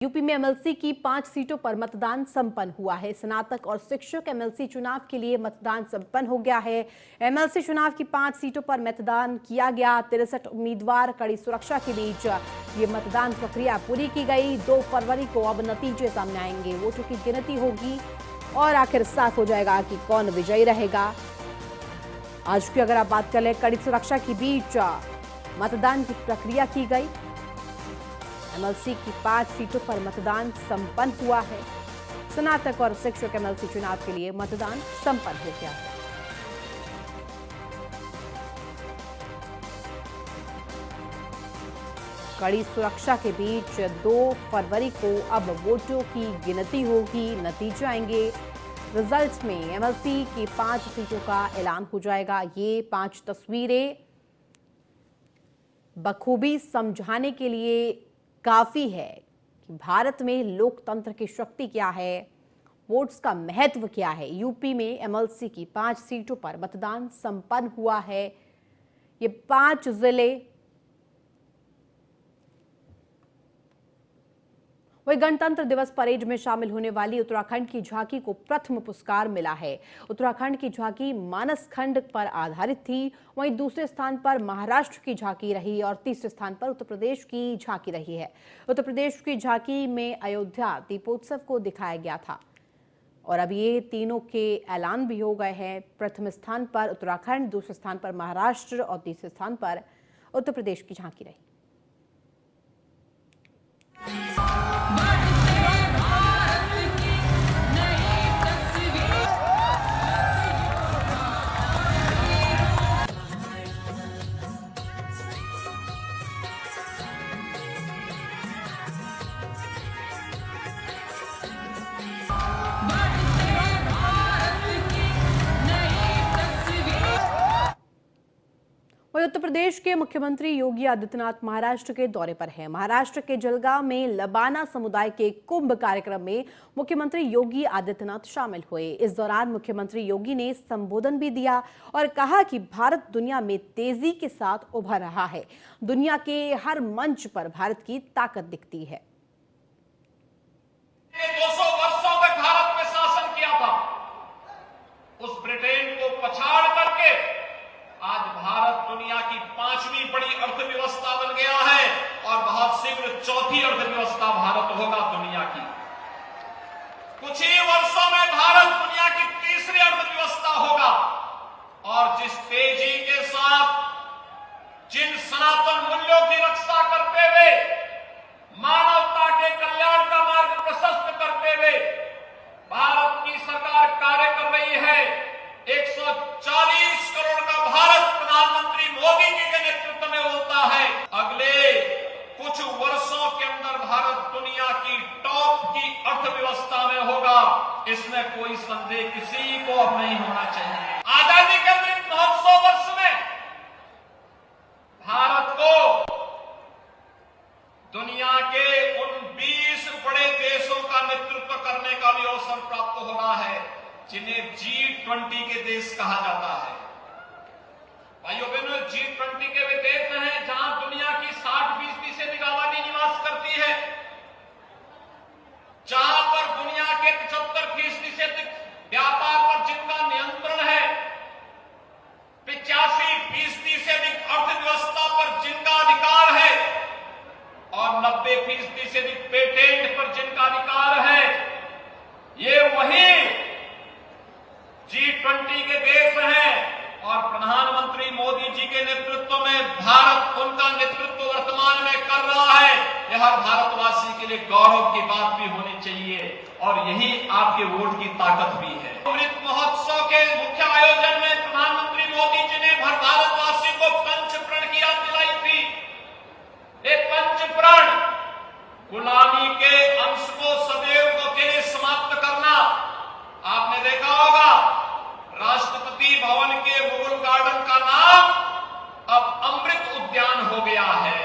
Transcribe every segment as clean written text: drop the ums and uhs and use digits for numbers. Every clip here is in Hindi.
यूपी में एमएलसी की 5 सीटों पर मतदान संपन्न हुआ है। स्नातक और शिक्षक एमएलसी चुनाव के लिए मतदान संपन्न हो गया है। एमएलसी चुनाव की 5 सीटों पर मतदान किया गया। 63 उम्मीदवार कड़ी सुरक्षा के बीच ये मतदान प्रक्रिया पूरी की गई। 2 फरवरी को अब नतीजे सामने आएंगे, वोटों की गिनती होगी और आखिर साफ हो जाएगा कि कौन विजयी रहेगा। आज की अगर आप बात कर ले, कड़ी सुरक्षा के बीच मतदान की प्रक्रिया की गई। एमएलसी की 5 सीटों पर मतदान संपन्न हुआ है। स्नातक और शिक्षक एमएलसी चुनाव के लिए मतदान संपन्न हो गया है। कड़ी सुरक्षा के बीच 2 फरवरी को अब वोटों की गिनती होगी, नतीजे आएंगे। रिजल्ट्स में एमएलसी की 5 सीटों का ऐलान हो जाएगा। ये 5 तस्वीरें बखूबी समझाने के लिए काफी है कि भारत में लोकतंत्र की शक्ति क्या है, वोट्स का महत्व क्या है। यूपी में एमएलसी की 5 सीटों पर मतदान संपन्न हुआ है। ये 5 जिले वही गणतंत्र दिवस परेड में शामिल होने वाली उत्तराखंड की झांकी को प्रथम पुरस्कार मिला है। उत्तराखंड की झांकी मानस खंड पर आधारित थी। वहीं दूसरे स्थान पर महाराष्ट्र की झांकी रही और तीसरे स्थान पर उत्तर प्रदेश की झांकी रही है। उत्तर प्रदेश की झांकी में अयोध्या दीपोत्सव को दिखाया गया था और अब ये तीनों के ऐलान भी हो गए हैं। प्रथम स्थान पर उत्तराखंड, दूसरे स्थान पर महाराष्ट्र और तीसरे स्थान पर उत्तर प्रदेश की झांकी रही। उत्तर प्रदेश के मुख्यमंत्री योगी आदित्यनाथ महाराष्ट्र के दौरे पर हैं। महाराष्ट्र के जलगांव में लबाना समुदाय के कुंभ कार्यक्रम में मुख्यमंत्री योगी आदित्यनाथ शामिल हुए। इस दौरान मुख्यमंत्री योगी ने संबोधन भी दिया और कहा कि भारत दुनिया में तेजी के साथ उभर रहा है। दुनिया के हर मंच पर भारत की ताकत दिखती है। 200 वर्षों तक भारत में शासन किया था, उस ब्रिटेन को पछाड़ करके आज भारत दुनिया की 5वीं बड़ी अर्थव्यवस्था बन गया है और बहुत शीघ्र 4थी अर्थव्यवस्था भारत होगा दुनिया की। कुछ ही वर्षों में भारत दुनिया की 3री अर्थव्यवस्था होगा और जिस तेजी के साथ, जिन सनातन मूल्यों की रक्षा करते हुए, मानवता के कल्याण का मार्ग प्रशस्त करते हुए भारत की सरकार कार्य कर रही है। 140 करोड़ का भारत प्रधानमंत्री मोदी जी के नेतृत्व में होता है। अगले कुछ वर्षों के अंदर भारत दुनिया की टॉप की अर्थव्यवस्था में होगा, इसमें कोई संदेह किसी को अब नहीं होना चाहिए। आजादी के अमृत महोत्सव वर्ष में भारत को दुनिया के उन 20 बड़े देशों का नेतृत्व करने का भी अवसर प्राप्त हो रहा है जिन्हें G20 के देश कहा जाता है। भाइयों बहनों, G20 के वे देश हैं जहां दुनिया की 60% से अधिक आबादी निवास करती है, जहां पर दुनिया के 75% से अधिक व्यापार पर जिनका नियंत्रण है, 85% से अधिक अर्थव्यवस्था पर जिनका अधिकार है और 90% से अधिक पेटेंट पर जिनका अधिकार है। ये वही G20 के देश हैं और प्रधानमंत्री मोदी जी के नेतृत्व में भारत उनका नेतृत्व वर्तमान में कर रहा है। यह हर भारतवासी के लिए गौरव की बात भी होनी चाहिए और यही आपके वोट की ताकत भी है। अमृत महोत्सव के मुख्य आयोजन में प्रधानमंत्री मोदी जी ने हर भारतवासी को पंचप्रण की याद दिलाई थी। एक पंचप्रण, गुलामी के अंश को सदैव के लिए समाप्त करना। आपने देखा होगा राष्ट्रपति भवन के मुगल गार्डन का नाम अब अमृत उद्यान हो गया है।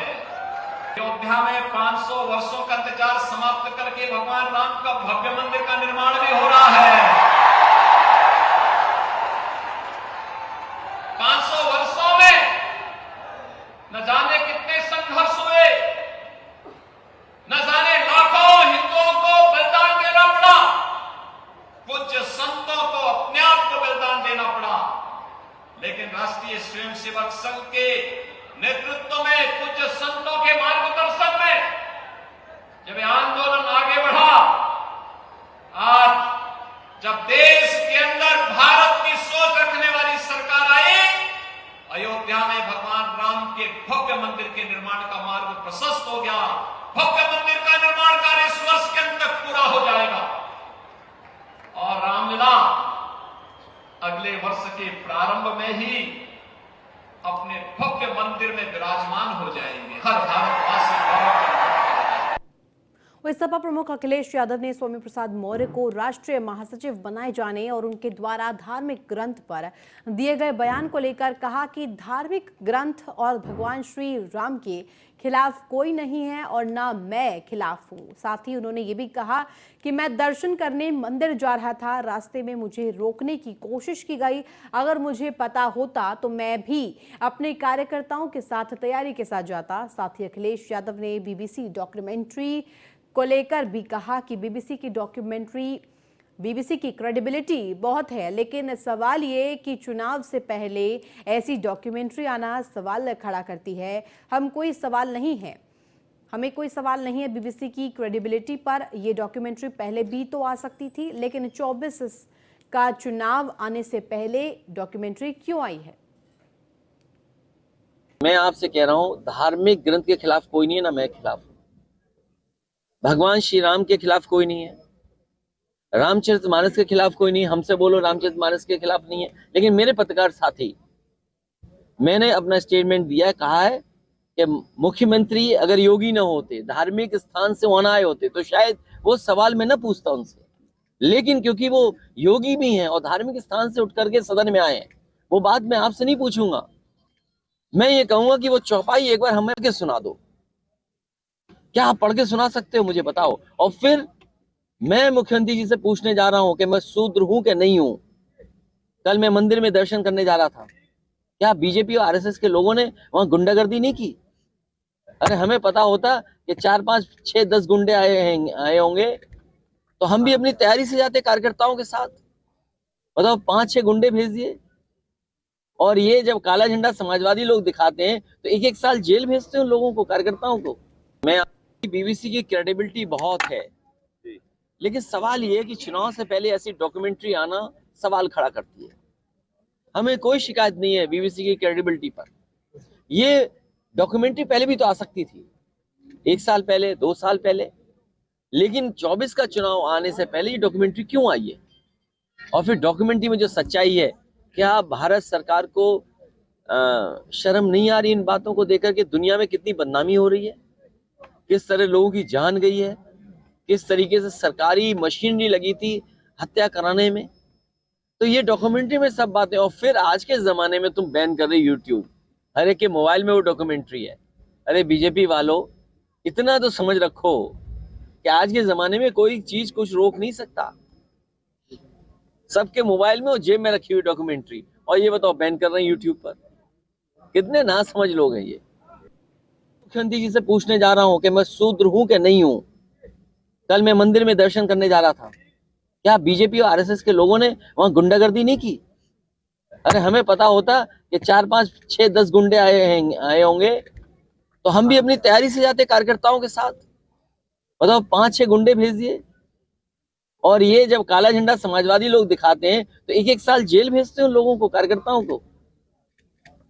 अयोध्या में 500 वर्षों का इंतजार समाप्त करके भगवान राम का भव्य मंदिर का निर्माण भी हो रहा है। 500 वर्षों में न जाने कितने संघर्ष हुए, न जाने लाखों में ही अपने भव्य मंदिर में विराजमान हो जाएंगे। हर भारतवासी गौरव का वहीं सपा प्रमुख अखिलेश यादव ने स्वामी प्रसाद मौर्य को राष्ट्रीय महासचिव बनाए जाने और उनके द्वारा धार्मिक ग्रंथ पर दिए गए बयान को लेकर कहा कि धार्मिक ग्रंथ और भगवान श्री राम के खिलाफ कोई नहीं है और ना मैं खिलाफ हूं। साथ ही उन्होंने ये भी कहा कि मैं दर्शन करने मंदिर जा रहा था, रास्ते में मुझे रोकने की कोशिश की गई। अगर मुझे पता होता तो मैं भी अपने कार्यकर्ताओं के साथ तैयारी के साथ जाता। साथ ही अखिलेश यादव ने बीबीसी डॉक्यूमेंट्री को लेकर भी कहा कि बीबीसी की क्रेडिबिलिटी बहुत है, लेकिन सवाल ये कि चुनाव से पहले ऐसी डॉक्यूमेंट्री आना सवाल खड़ा करती है। हमें कोई सवाल नहीं है बीबीसी की क्रेडिबिलिटी पर। यह डॉक्यूमेंट्री पहले भी तो आ सकती थी, लेकिन 24 का चुनाव आने से पहले डॉक्यूमेंट्री क्यों आई है? मैं आपसे कह रहा हूं, धार्मिक ग्रंथ के खिलाफ कोई नहीं है, ना मैं खिलाफ हूं। भगवान श्री राम के खिलाफ कोई नहीं है, रामचरितमानस के खिलाफ कोई नहीं। हमसे बोलो रामचरितमानस के खिलाफ नहीं है, लेकिन मेरे पत्रकार साथी, मैंने अपना स्टेटमेंट दिया है, कहा है कि मुख्यमंत्री अगर योगी न होते, धार्मिक स्थान से वहां आए होते, तो शायद वो सवाल मैं न पूछता उनसे। लेकिन क्योंकि वो योगी भी हैं और धार्मिक स्थान से उठ करके सदन में आए हैं, वो बात मैं आपसे नहीं पूछूंगा। मैं ये कहूंगा कि वो चौपाई एक बार हमें के सुना दो। क्या आप पढ़ के सुना सकते हो? मुझे बताओ। और फिर मैं मुख्यमंत्री जी से पूछने जा रहा हूं कि मैं शूद्र हूं कि नहीं हूं। कल मैं मंदिर में दर्शन करने जा रहा था, क्या बीजेपी और आरएसएस के लोगों ने वहां गुंडागर्दी नहीं की? अरे हमें पता होता कि 4, 5, 6, 10 गुंडे आए होंगे, तो हम भी अपनी तैयारी से जाते कार्यकर्ताओं के साथ। बताओ, 5, 6 गुंडे भेज दिए। और ये जब काला झंडा समाजवादी लोग दिखाते हैं तो 1-1 साल जेल भेजते हैं उन लोगों को, कार्यकर्ताओं को। मैं बीबीसी की क्रेडिबिलिटी बहुत है, लेकिन सवाल ये है कि चुनाव से पहले ऐसी डॉक्यूमेंट्री आना सवाल खड़ा करती है। हमें कोई शिकायत नहीं है बीबीसी की क्रेडिबिलिटी पर। ये डॉक्यूमेंट्री पहले भी तो आ सकती थी, 1 साल पहले, 2 साल पहले, लेकिन 24 का चुनाव आने से पहले ये डॉक्यूमेंट्री क्यों आई है? और फिर डॉक्यूमेंट्री में जो सच्चाई है, क्या भारत सरकार को शर्म नहीं आ रही इन बातों को देखकर कि दुनिया में कितनी बदनामी हो रही है, किस तरह लोगों की जान गई है, किस तरीके से सरकारी मशीनरी लगी थी हत्या कराने में? तो ये डॉक्यूमेंट्री में सब बातें। और फिर आज के जमाने में तुम बैन कर रहे यूट्यूब, हर एक के मोबाइल में वो डॉक्यूमेंट्री है। अरे बीजेपी वालों, इतना तो समझ रखो कि आज के जमाने में कोई चीज कुछ रोक नहीं सकता। सबके मोबाइल में और जेब में रखी हुई डॉक्यूमेंट्री, और ये बताओ बैन कर रहे हैं यूट्यूब पर। कितने ना समझ लोग हैं ये। मुख्यमंत्री जी से पूछने जा रहा हूं कि मैं शूद्र हूं कि नहीं हूं। कल मैं मंदिर में दर्शन करने जा रहा था, क्या बीजेपी और आरएसएस के लोगों ने वहां गुंडागर्दी नहीं की? अरे हमें पता होता कि 4, 5, 6, 10 गुंडे आए होंगे, तो हम भी अपनी तैयारी से जाते कार्यकर्ताओं के साथ। बताओ, 5, 6 गुंडे भेज दिए। और ये जब काला झंडा समाजवादी लोग दिखाते हैं तो 1-1 साल जेल भेजते हैं उन लोगों को, कार्यकर्ताओं को।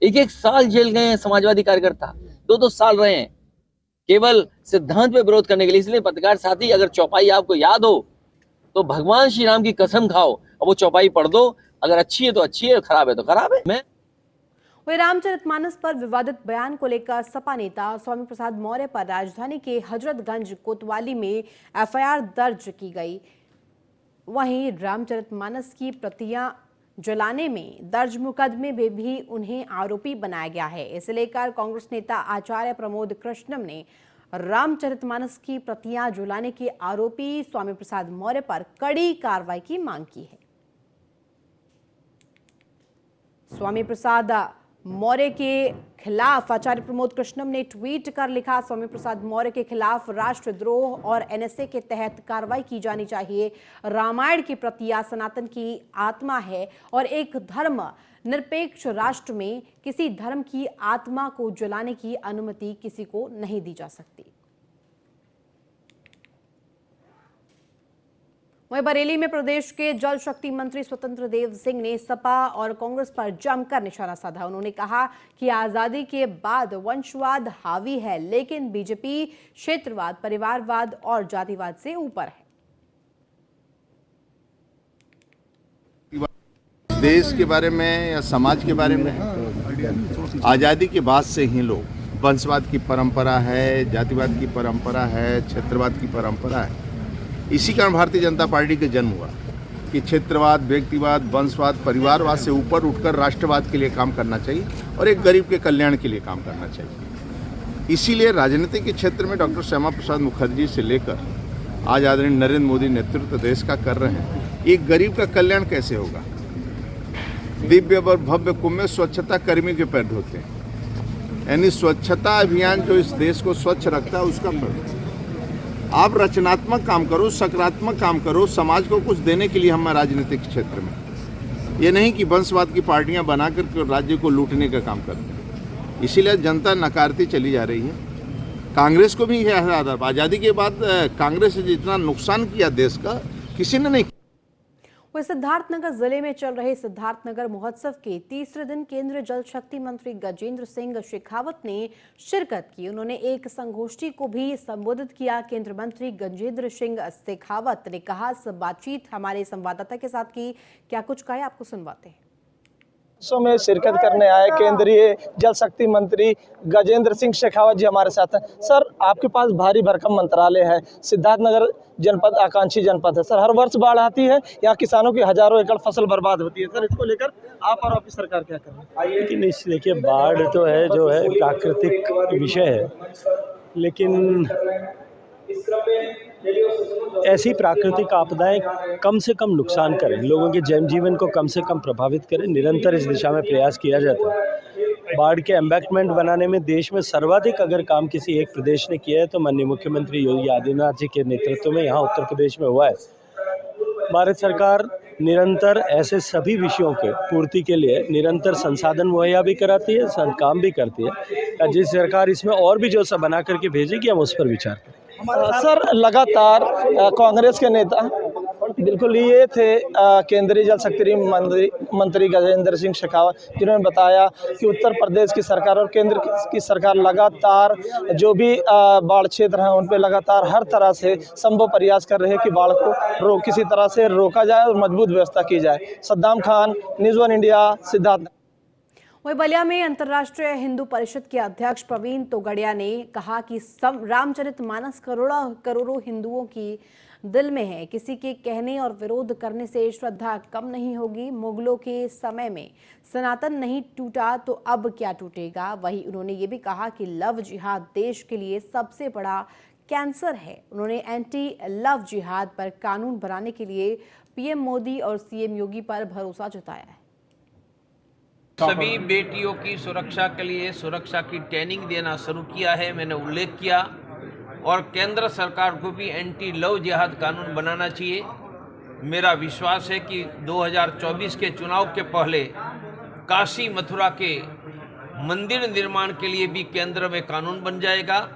1-1 साल जेल गए हैं समाजवादी कार्यकर्ता, 2-2 साल रहे हैं केवल सिद्धांत पे विरोध करने के लिए। इसलिए पत्रकार साथी, अगर चौपाई आपको याद हो तो भगवान श्री राम की कसम खाओ और वो चौपाई पढ़ दो। अगर अच्छी है तो अच्छी है, खराब है तो खराब है। वहीं रामचरितमानस पर विवादित बयान को लेकर सपा नेता स्वामी प्रसाद मौर्य पर राजधानी के हजरतगंज कोतवाली में एफआईआर दर्ज की गई। वहीं रामचरितमानस की प्रतियां जलाने में दर्ज मुकदमे में भी उन्हें आरोपी बनाया गया है। इसे लेकर कांग्रेस नेता आचार्य प्रमोद कृष्णम ने रामचरितमानस की प्रतियां जलाने के आरोपी स्वामी प्रसाद मौर्य पर कड़ी कार्रवाई की मांग की है। स्वामी प्रसाद मौर्य के खिलाफ आचार्य प्रमोद कृष्णम ने ट्वीट कर लिखा, स्वामी प्रसाद मौर्य के खिलाफ राष्ट्रद्रोह और एनएसए के तहत कार्रवाई की जानी चाहिए। रामायण की प्रतियां सनातन की आत्मा है और एक धर्म निरपेक्ष राष्ट्र में किसी धर्म की आत्मा को जलाने की अनुमति किसी को नहीं दी जा सकती। वहीं बरेली में प्रदेश के जल शक्ति मंत्री स्वतंत्र देव सिंह ने सपा और कांग्रेस पर जमकर निशाना साधा। उन्होंने कहा कि आजादी के बाद वंशवाद हावी है, लेकिन बीजेपी क्षेत्रवाद, परिवारवाद और जातिवाद से ऊपर है। देश के बारे में या समाज के बारे में आज़ादी के बाद से ही लोग वंशवाद की परंपरा है, जातिवाद की परंपरा है, क्षेत्रवाद की परंपरा है। इसी कारण भारतीय जनता पार्टी का जन्म हुआ कि क्षेत्रवाद, व्यक्तिवाद, वंशवाद, परिवारवाद से ऊपर उठकर राष्ट्रवाद के लिए काम करना चाहिए और एक गरीब के कल्याण के लिए काम करना चाहिए। इसीलिए राजनीति के क्षेत्र में डॉक्टर श्यामा प्रसाद मुखर्जी से लेकर आज आदरणीय नरेंद्र मोदी नेतृत्व देश का कर रहे हैं। एक गरीब का कल्याण कैसे होगा? दिव्य और भव्य कुंभ में स्वच्छता कर्मी के पैर धोते हैं, यानी स्वच्छता अभियान जो इस देश को स्वच्छ रखता है उसका पैर। आप रचनात्मक काम करो, सकारात्मक काम करो, समाज को कुछ देने के लिए हम राजनीतिक क्षेत्र में, ये नहीं कि वंशवाद की पार्टियां बनाकर राज्य को लूटने का काम करते हैं। इसीलिए जनता नकारती चली जा रही है। कांग्रेस को भी यह आज़ादी के बाद कांग्रेस ने जितना नुकसान किया देश का किसी ने नहीं। वही सिद्धार्थनगर जिले में चल रहे सिद्धार्थनगर महोत्सव के तीसरे दिन केंद्रीय जल शक्ति मंत्री गजेंद्र सिंह शेखावत ने शिरकत की। उन्होंने एक संगोष्ठी को भी संबोधित किया। केंद्रीय मंत्री गजेंद्र सिंह शेखावत ने कहा, सब बातचीत हमारे संवाददाता के साथ की, क्या कुछ कहा आपको सुनवाते हैं। में शिरकत करने आए केंद्रीय जल शक्ति मंत्री गजेंद्र सिंह शेखावत जी हमारे साथ हैं। सर, आपके पास भारी भरकम मंत्रालय है, सिद्धार्थनगर जनपद आकांक्षी जनपद है। सर, हर वर्ष बाढ़ आती है, यहाँ किसानों की हजारों एकड़ फसल बर्बाद होती है। सर, इसको लेकर आप और आपकी सरकार क्या कर रही है? लेकिन देखिए, बाढ़ तो है जो है प्राकृतिक विषय है, लेकिन ऐसी प्राकृतिक आपदाएं कम से कम नुकसान करें, लोगों के जनजीवन को कम से कम प्रभावित करें, निरंतर इस दिशा में प्रयास किया जाता है। बाढ़ के एम्बैंकमेंट बनाने में देश में सर्वाधिक अगर काम किसी एक प्रदेश ने किया है तो माननीय मुख्यमंत्री योगी आदित्यनाथ जी के नेतृत्व में यहाँ उत्तर प्रदेश में हुआ है। भारत सरकार निरंतर ऐसे सभी विषयों के पूर्ति के लिए निरंतर संसाधन मुहैया भी कराती है, काम भी करती है। जिस सरकार इसमें और भी जो सब बना करके भेजेगी हम उस पर विचार करें। सर, लगातार कांग्रेस के नेता बिल्कुल ये थे केंद्रीय जल शक्ति मंत्री गजेंद्र सिंह शेखावत, जिन्होंने बताया कि उत्तर प्रदेश की सरकार और केंद्र की सरकार लगातार जो भी बाढ़ क्षेत्र हैं उन पे लगातार हर तरह से संभव प्रयास कर रहे हैं कि बाढ़ को किसी तरह से रोका जाए और मजबूत व्यवस्था की जाए। Saddam Khan, news 1 India, Siddharth. वहीं बलिया में अंतर्राष्ट्रीय हिंदू परिषद के अध्यक्ष प्रवीण तोगड़िया ने कहा कि रामचरितमानस करोड़ों हिंदुओं की दिल में है। किसी के कहने और विरोध करने से श्रद्धा कम नहीं होगी। मुगलों के समय में सनातन नहीं टूटा तो अब क्या टूटेगा। वहीं उन्होंने ये भी कहा कि लव जिहाद देश के लिए सबसे बड़ा कैंसर है। उन्होंने एंटी लव जिहाद पर कानून बनाने के लिए पीएम मोदी और सीएम योगी पर भरोसा जताया है। सभी बेटियों की सुरक्षा के लिए सुरक्षा की ट्रेनिंग देना शुरू किया है, मैंने उल्लेख किया, और केंद्र सरकार को भी एंटी लव जिहाद कानून बनाना चाहिए। मेरा विश्वास है कि 2024 के चुनाव के पहले काशी मथुरा के मंदिर निर्माण के लिए भी केंद्र में कानून बन जाएगा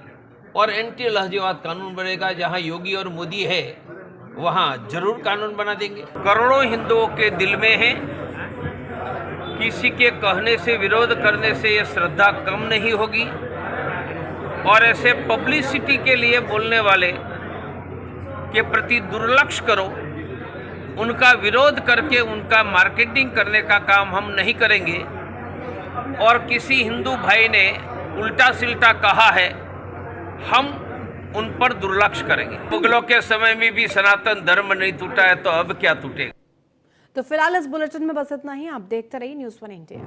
और एंटी लव जिहाद कानून बनेगा। जहां योगी और मोदी है वहां जरूर कानून बना देंगे। करोड़ों हिंदुओं के दिल में है। किसी के कहने से, विरोध करने से ये श्रद्धा कम नहीं होगी, और ऐसे पब्लिसिटी के लिए बोलने वाले के प्रति दुर्लक्ष्य करो, उनका विरोध करके उनका मार्केटिंग करने का काम हम नहीं करेंगे। और किसी हिंदू भाई ने उल्टा सिल्टा कहा है, हम उन पर दुर्लक्ष्य करेंगे। मुगलों के समय में भी सनातन धर्म नहीं टूटा है तो अब क्या टूटेगा। तो फिलहाल इस बुलेटिन में बस इतना ही। आप देखते रहिए न्यूज़ 1 इंडिया।